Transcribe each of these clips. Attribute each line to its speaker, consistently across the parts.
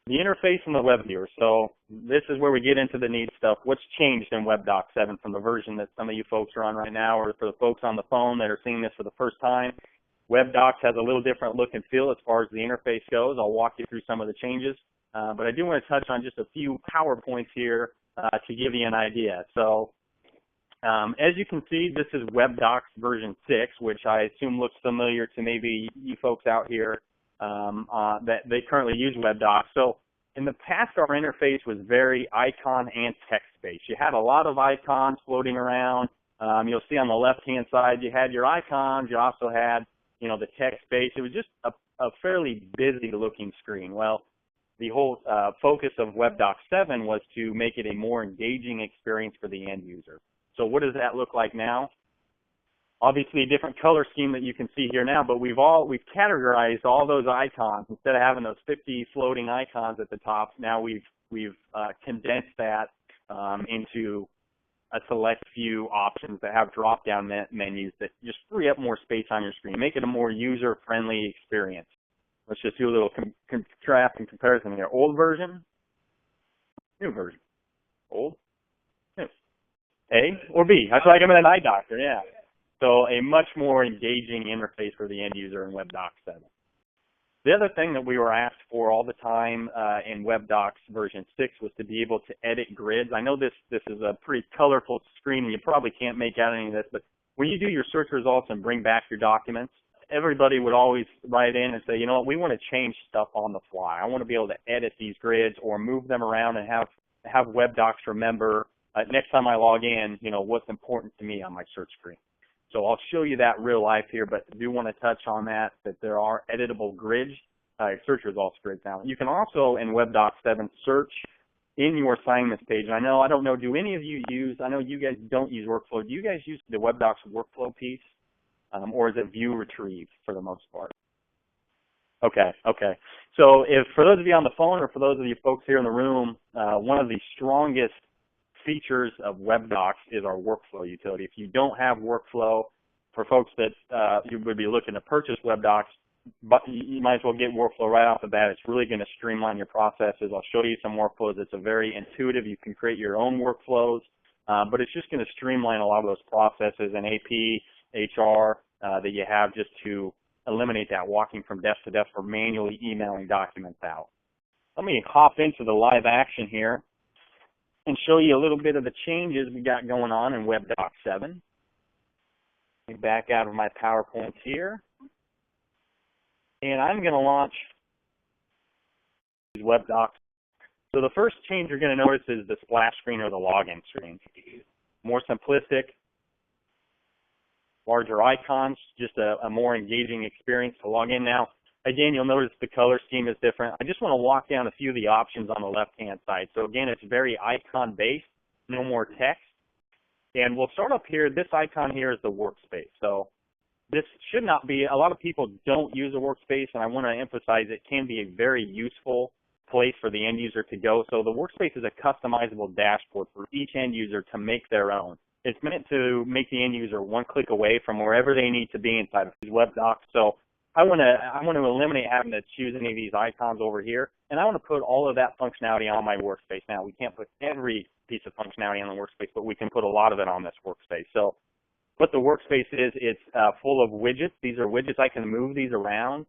Speaker 1: The interface and the web viewer. So this is where we get into the neat stuff. What's changed in WebDocs 7 from the version that some of you folks are on right now, or for the folks on the phone that are seeing this for the first time? WebDocs has a little different look and feel as far as the interface goes. I'll walk you through some of the changes, but I do want to touch on just a few PowerPoints here to give you an idea. So as you can see, this is WebDocs version 6, which I assume looks familiar to maybe you folks out here that they currently use WebDocs. So in the past, our interface was very icon and text-based. You had a lot of icons floating around. You'll see on the left-hand side, you had your icons. You also had, you know, the text-based. It was just a fairly busy-looking screen. Well, the whole focus of WebDocs 7 was to make it a more engaging experience for the end user. So what does that look like now? Obviously a different color scheme that you can see here now, but we've categorized all those icons. Instead of having those 50 floating icons at the top, now we've condensed that into a select few options that have drop-down menus that just free up more space on your screen, make it a more user-friendly experience. Let's just do a little contrast and comparison here. Old version, new version. Old, new. A or B? That's like I'm an eye doctor, yeah. So a much more engaging interface for the end user in WebDocs 7. The other thing that we were asked for all the time in WebDocs version 6 was to be able to edit grids. I know this is a pretty colorful screen and you probably can't make out any of this, but when you do your search results and bring back your documents, everybody would always write in and say, you know what, we want to change stuff on the fly. I want to be able to edit these grids or move them around and have WebDocs remember next time I log in, you know, what's important to me on my search screen. So I'll show you that real life here, but I do want to touch on that there are editable grids, search results grids now. You can also, in WebDocs 7, search in your assignments page. And I don't know, do any of you use, I know you guys don't use workflow. Do you guys use the WebDocs workflow piece, or is it view retrieve for the most part? Okay. So for those of you on the phone or for those of you folks here in the room, one of the strongest features of WebDocs is our workflow utility. If you don't have workflow, for folks that you would be looking to purchase WebDocs, but you might as well get workflow right off the bat. It's really going to streamline your processes. I'll show you some workflows. It's a very intuitive. You can create your own workflows, but it's just going to streamline a lot of those processes in AP, HR that you have just to eliminate that walking from desk to desk or manually emailing documents out. Let me hop into the live action here and show you a little bit of the changes we got going on in WebDocs 7. Let me back out of my PowerPoints here. And I'm going to launch WebDocs. So the first change you're going to notice is the splash screen or the login screen. More simplistic, larger icons, just a more engaging experience to log in now. Again, you'll notice the color scheme is different. I just want to walk down a few of the options on the left-hand side. So again, it's very icon-based, no more text. And we'll start up here. This icon here is the workspace. So this should not be, a lot of people don't use a workspace, and I want to emphasize it can be a very useful place for the end user to go. So the workspace is a customizable dashboard for each end user to make their own. It's meant to make the end user one click away from wherever they need to be inside of WebDocs. So I want to eliminate having to choose any of these icons over here, and I want to put all of that functionality on my workspace. Now, we can't put every piece of functionality on the workspace, but we can put a lot of it on this workspace. So what the workspace is, it's full of widgets. These are widgets. I can move these around.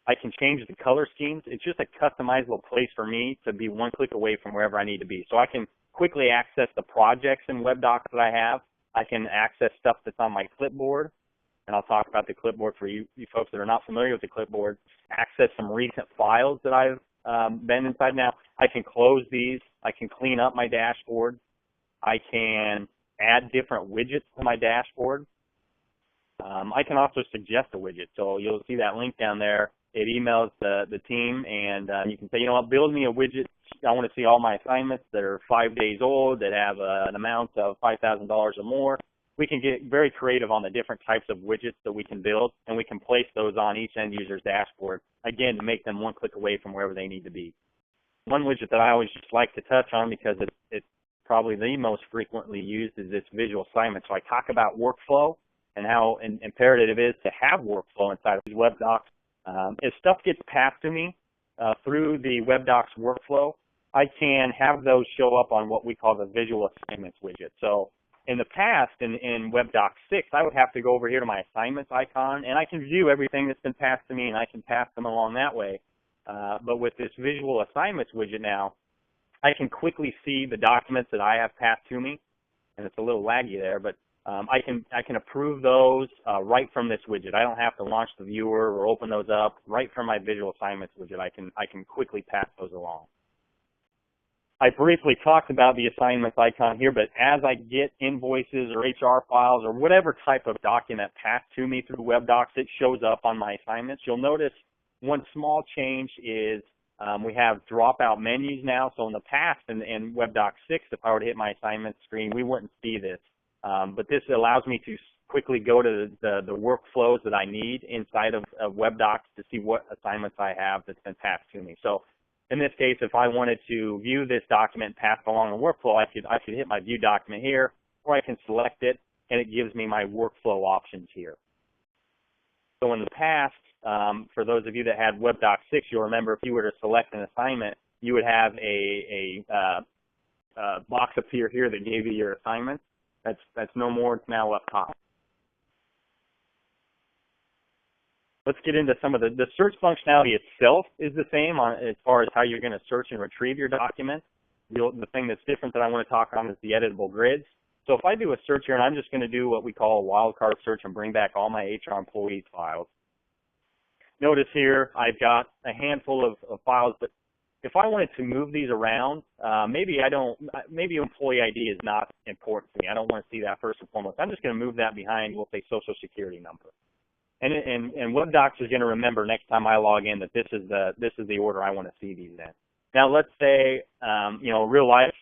Speaker 1: I can change the color schemes. It's just a customizable place for me to be one click away from wherever I need to be. So I can quickly access the projects in WebDocs that I have. I can access stuff that's on my clipboard. And I'll talk about the clipboard for you folks that are not familiar with the clipboard. Access some recent files that I've been inside now. I can close these. I can clean up my dashboard. I can add different widgets to my dashboard. I can also suggest a widget. So you'll see that link down there. It emails the team, and you can say, you know what, build me a widget. I want to see all my assignments that are 5 days old, that have an amount of $5,000 or more. We can get very creative on the different types of widgets that we can build, and we can place those on each end user's dashboard, again, to make them one click away from wherever they need to be. One widget that I always just like to touch on because it's probably the most frequently used is this visual assignment. So I talk about workflow and how imperative it is to have workflow inside of these WebDocs. If stuff gets passed to me through the WebDocs workflow, I can have those show up on what we call the visual assignments widget. So in the past, in WebDocs 6, I would have to go over here to my assignments icon, and I can view everything that's been passed to me, and I can pass them along that way. But with this visual assignments widget now, I can quickly see the documents that I have passed to me, and it's a little laggy there, but I can approve those right from this widget. I don't have to launch the viewer or open those up. Right from my visual assignments widget, I can quickly pass those along. I briefly talked about the assignments icon here, but as I get invoices or HR files or whatever type of document passed to me through WebDocs, it shows up on my assignments. You'll notice one small change is we have dropout menus now. So in the past, in WebDocs 6, if I were to hit my assignment screen, we wouldn't see this. But this allows me to quickly go to the workflows that I need inside of WebDocs to see what assignments I have that's been passed to me. So in this case, if I wanted to view this document passed along the workflow, I could hit my view document here, or I can select it, and it gives me my workflow options here. So in the past, for those of you that had WebDocs 6, you'll remember if you were to select an assignment, you would have a box appear here that gave you your assignments. That's no more. It's now up top. Let's get into some of the search functionality itself is the same as far as how you're going to search and retrieve your documents. The thing that's different that I want to talk on is the editable grids. So if I do a search here, and I'm just going to do what we call a wildcard search and bring back all my HR employees files. Notice here I've got a handful of files, but if I wanted to move these around, maybe employee ID is not important to me. I don't want to see that first and foremost. I'm just going to move that behind, we'll say, social security number. And WebDocs is going to remember next time I log in that this is the order I want to see these in. Now let's say real life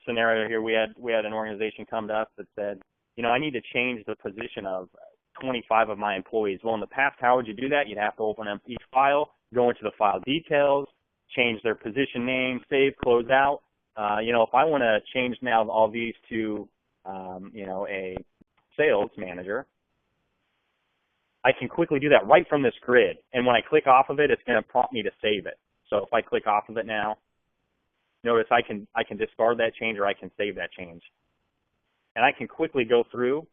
Speaker 1: scenario here, we had an organization come to us that said, I need to change the position of 25 of my employees. Well, in the past, how would you do that? You'd have to open up each file, go into the file details, change their position name, save, close out. If I want to change now all these to a sales manager, I can quickly do that right from this grid. And when I click off of it, it's going to prompt me to save it. So if I click off of it now, notice I can discard that change or I can save that change. And I can quickly go through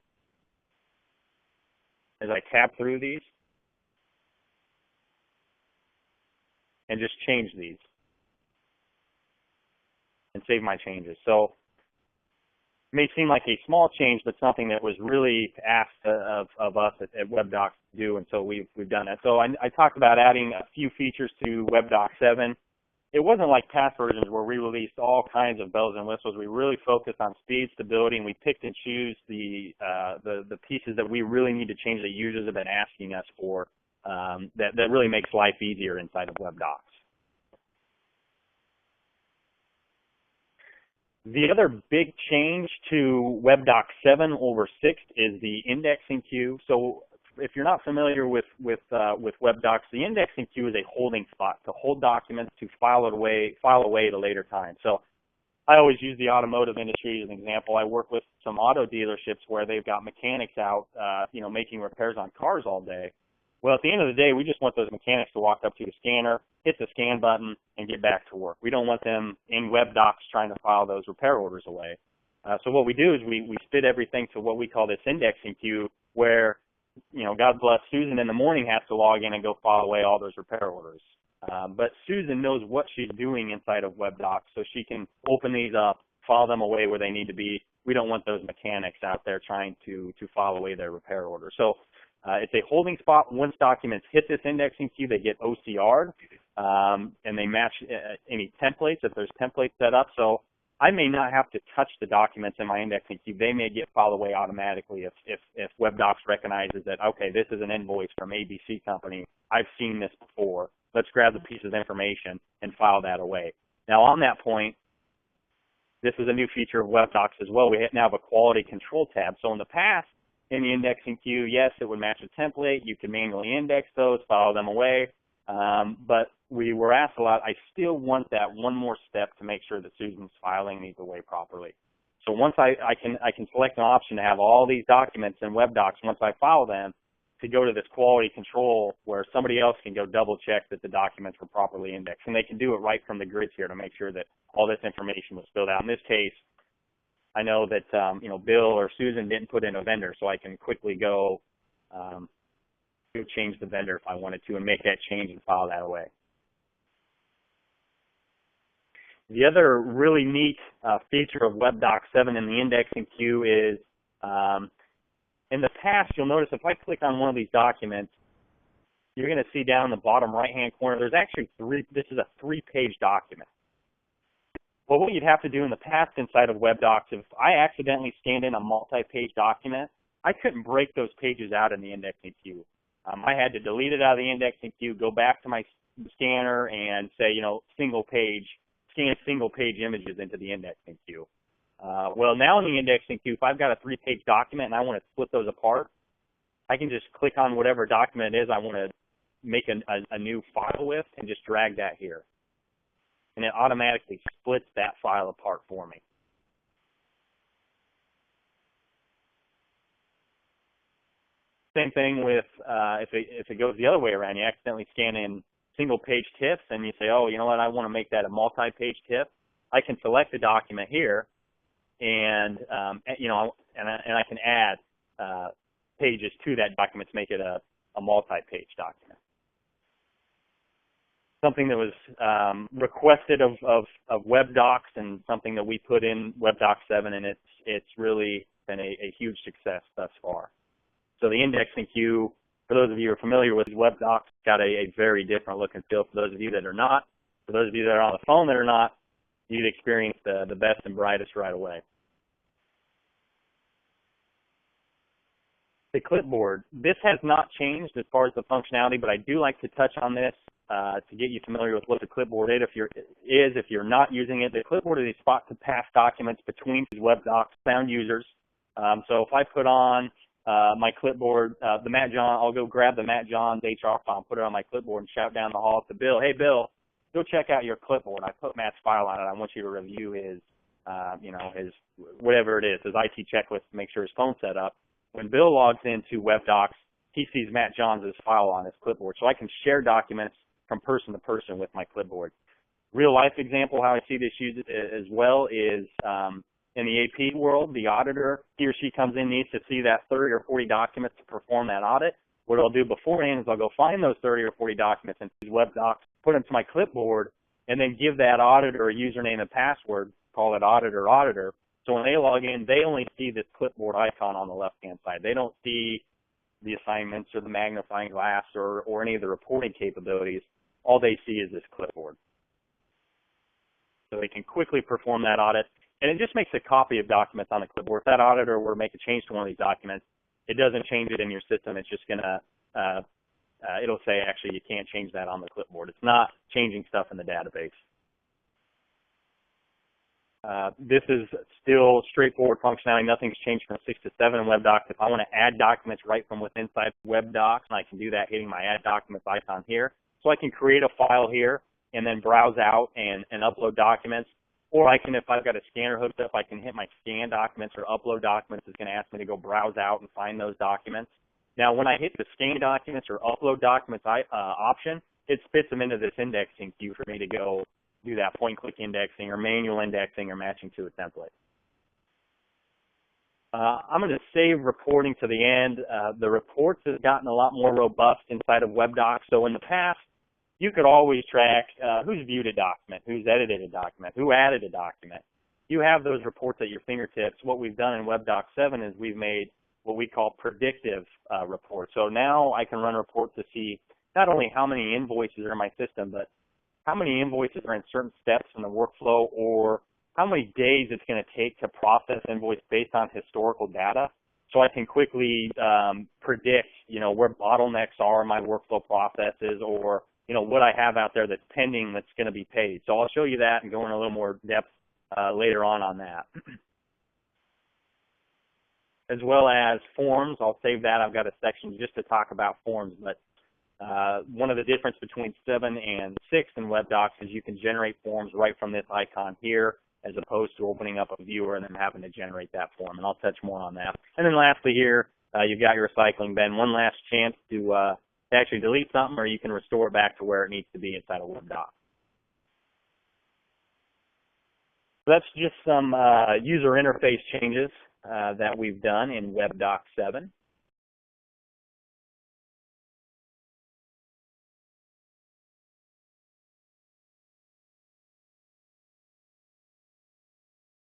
Speaker 1: as I tab through these and just change these and save my changes. So it may seem like a small change, but something that was really asked of us at WebDocs to do, and so we've done that. So I talked about adding a few features to WebDocs 7. It wasn't like past versions where we released all kinds of bells and whistles. We really focused on speed, stability, and we picked and choose the pieces that we really need to change that users have been asking us for that really makes life easier inside of WebDocs. The other big change to WebDocs 7 over 6 is the indexing queue. So if you're not familiar with WebDocs, the indexing queue is a holding spot to hold documents to file away at a later time. So I always use the automotive industry as an example. I work with some auto dealerships where they've got mechanics out, making repairs on cars all day. Well, at the end of the day, we just want those mechanics to walk up to the scanner, hit the scan button, and get back to work. We don't want them in WebDocs trying to file those repair orders away. So what we do is we spit everything to what we call this indexing queue where, God bless, Susan in the morning has to log in and go file away all those repair orders. But Susan knows what she's doing inside of WebDocs, so she can open these up, file them away where they need to be. We don't want those mechanics out there trying to file away their repair order. So it's a holding spot. Once documents hit this indexing queue, they get OCR'd, and they match any templates if there's templates set up. So I may not have to touch the documents in my indexing queue. They may get filed away automatically if WebDocs recognizes that, okay, this is an invoice from ABC company. I've seen this before. Let's grab the piece of information and file that away. Now on that point, this is a new feature of WebDocs as well. We now have a quality control tab. So in the past, in the indexing queue, yes, it would match a template. You could manually index those, file them away. But we were asked a lot, I still want that one more step to make sure that Susan's filing these away properly. So once I can select an option to have all these documents in WebDocs once I file them to go to this quality control where somebody else can go double check that the documents were properly indexed. And they can do it right from the grids here to make sure that all this information was filled out. In this case, I know that, Bill or Susan didn't put in a vendor, so I can quickly go change the vendor if I wanted to and make that change and file that away. The other really neat feature of WebDocs 7 in the indexing queue is in the past, you'll notice if I click on one of these documents, you're going to see down in the bottom right-hand corner, there's actually this is a 3-page document. Well, what you'd have to do in the past inside of WebDocs, if I accidentally scanned in a multi-page document, I couldn't break those pages out in the indexing queue. I had to delete it out of the indexing queue, go back to my scanner and say, scan single-page images into the indexing queue. Well, now in the indexing queue, if I've got a 3-page document and I want to split those apart, I can just click on whatever document it is I want to make a new file with and just drag that here. And it automatically splits that file apart for me. Same thing with if it goes the other way around, you accidentally scan in single-page TIFFs and you say, oh, you know what, I want to make that a multi-page TIFF. I can select the document here, and I can add pages to that document to make it a multi-page document. Something that was requested of WebDocs and something that we put in WebDocs 7, and it's really been a huge success thus far. So the indexing queue, for those of you who are familiar with WebDocs, got a very different look and feel. For those of you that are not, for those of you that are on the phone that are not, you'd experience the best and brightest right away. The clipboard. This has not changed as far as the functionality, but I do like to touch on this to get you familiar with what the clipboard is. If you're not using it, the clipboard is a spot to pass documents between WebDocs bound users. So if I put on my clipboard, the Matt John, I'll go grab the Matt John's HR file, put it on my clipboard, and shout down the hall to Bill, hey, Bill, go check out your clipboard. I put Matt's file on it. I want you to review his, his whatever it is, his IT checklist to make sure his phone's set up. When Bill logs into WebDocs, he sees Matt John's file on his clipboard, so I can share documents from person to person with my clipboard. Real life example how I see this used as well is in the AP world, the auditor, he or she comes in, needs to see that 30 or 40 documents to perform that audit. What I'll do beforehand is I'll go find those 30 or 40 documents and use WebDocs, put them to my clipboard, and then give that auditor a username and password, call it auditor. So when they log in, they only see this clipboard icon on the left-hand side. They don't see the assignments or the magnifying glass or any of the reporting capabilities. All they see is this clipboard. So they can quickly perform that audit. And it just makes a copy of documents on the clipboard. If that auditor were to make a change to one of these documents, it doesn't change it in your system. It's just going to, it'll say, actually, you can't change that on the clipboard. It's not changing stuff in the database. This is still straightforward functionality. Nothing's changed from 6 to 7 in WebDocs. If I want to add documents right from within inside WebDocs, I can do that hitting my Add Documents icon here. So I can create a file here and then browse out and upload documents. Or I can, if I've got a scanner hooked up, I can hit my Scan Documents or Upload Documents. It's going to ask me to go browse out and find those documents. Now, when I hit the Scan Documents or Upload Documents option, it spits them into this indexing queue for me to go do that point-click indexing or manual indexing or matching to a template. I'm going to save reporting to the end. The reports have gotten a lot more robust inside of WebDocs. So in the past, you could always track who's viewed a document, who's edited a document, who added a document. You have those reports at your fingertips. What we've done in WebDocs 7 is we've made what we call predictive reports. So now I can run reports to see not only how many invoices are in my system, but how many invoices are in certain steps in the workflow, or how many days it's going to take to process invoice based on historical data. So I can quickly predict, where bottlenecks are in my workflow processes, or, what I have out there that's pending that's going to be paid. So I'll show you that and go in a little more depth later on that. As well as forms, I'll save that. I've got a section just to talk about forms, but one of the difference between 7 and 6 in WebDocs is you can generate forms right from this icon here, as opposed to opening up a viewer and then having to generate that form, and I'll touch more on that. And then lastly here, you've got your recycling bin. One last chance to actually delete something, or you can restore it back to where it needs to be inside of WebDocs. So that's just some user interface changes that we've done in WebDocs 7.